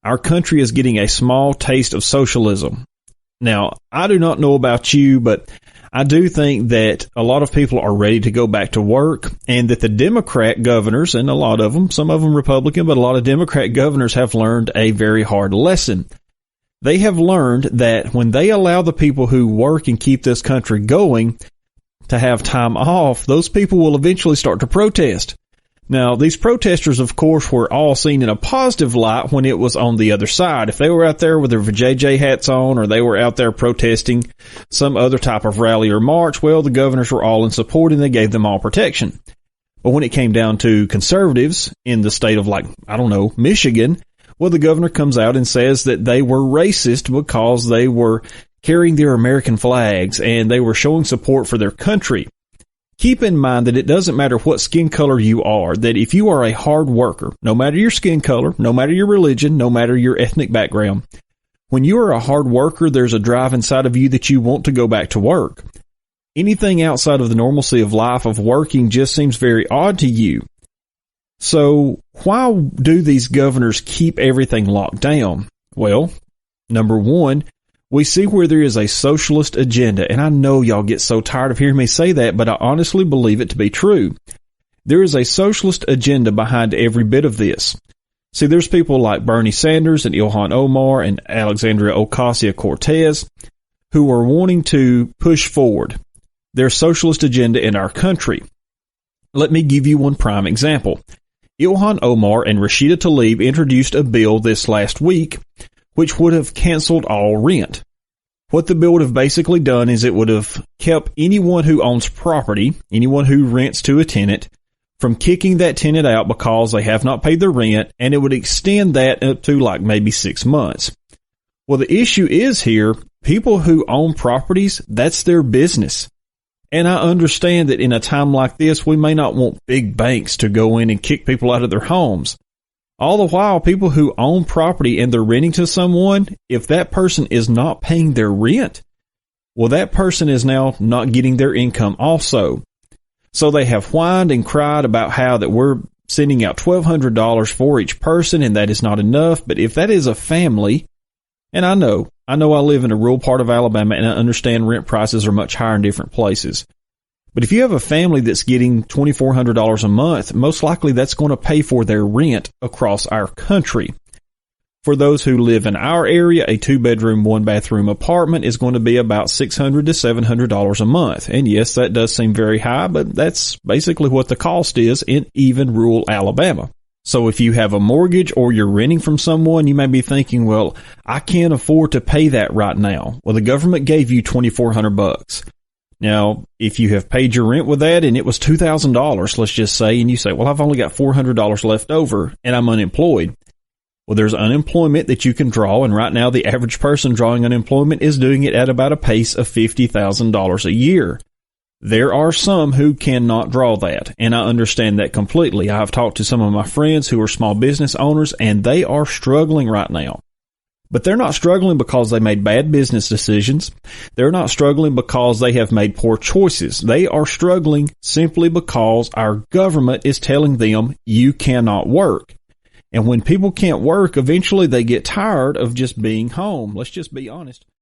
Our country is getting a small taste of socialism. Now, I do not know about you, but I do think that a lot of people are ready to go back to work, and that the Democrat governors, and a lot of them, some of them Republican, but a lot of Democrat governors have learned a very hard lesson. They have learned that when they allow the people who work and keep this country going to have time off, those people will eventually start to protest. Now, these protesters, of course, were all seen in a positive light when it was on the other side. If they were out there with their JJ hats on, or they were out there protesting some other type of rally or march, well, the governors were all in support and they gave them all protection. But when it came down to conservatives in the state of, Michigan, well, the governor comes out and says that they were racist because they were carrying their American flags and they were showing support for their country. Keep in mind that it doesn't matter what skin color you are, that if you are a hard worker, no matter your skin color, no matter your religion, no matter your ethnic background, when you are a hard worker, there's a drive inside of you that you want to go back to work. Anything outside of the normalcy of life of working just seems very odd to you. So why do these governors keep everything locked down? Well, number one, we see where there is a socialist agenda, and I know y'all get so tired of hearing me say that, but I honestly believe it to be true. There is a socialist agenda behind every bit of this. See, there's people like Bernie Sanders and Ilhan Omar and Alexandria Ocasio-Cortez who are wanting to push forward their socialist agenda in our country. Let me give you one prime example. Ilhan Omar and Rashida Tlaib introduced a bill this last week which would have canceled all rent. What the bill would have basically done is it would have kept anyone who owns property, anyone who rents to a tenant, from kicking that tenant out because they have not paid their rent, and it would extend that up to maybe 6 months. Well, the issue is here, people who own properties, that's their business. And I understand that in a time like this, we may not want big banks to go in and kick people out of their homes. All the while, people who own property and they're renting to someone, if that person is not paying their rent, well, that person is now not getting their income also. So they have whined and cried about how that we're sending out $1,200 for each person and that is not enough. But if that is a family, and I know I live in a rural part of Alabama and I understand rent prices are much higher in different places. But if you have a family that's getting $2,400 a month, most likely that's going to pay for their rent across our country. For those who live in our area, a 2-bedroom, 1-bathroom apartment is going to be about $600 to $700 a month. And yes, that does seem very high, but that's basically what the cost is in even rural Alabama. So if you have a mortgage or you're renting from someone, you may be thinking, well, I can't afford to pay that right now. Well, the government gave you $2,400. Now, if you have paid your rent with that and it was $2,000, let's just say, and you say, well, I've only got $400 left over and I'm unemployed. Well, there's unemployment that you can draw, and right now the average person drawing unemployment is doing it at about a pace of $50,000 a year. There are some who cannot draw that, and I understand that completely. I've talked to some of my friends who are small business owners, and they are struggling right now. But they're not struggling because they made bad business decisions. They're not struggling because they have made poor choices. They are struggling simply because our government is telling them you cannot work. And when people can't work, eventually they get tired of just being home. Let's just be honest.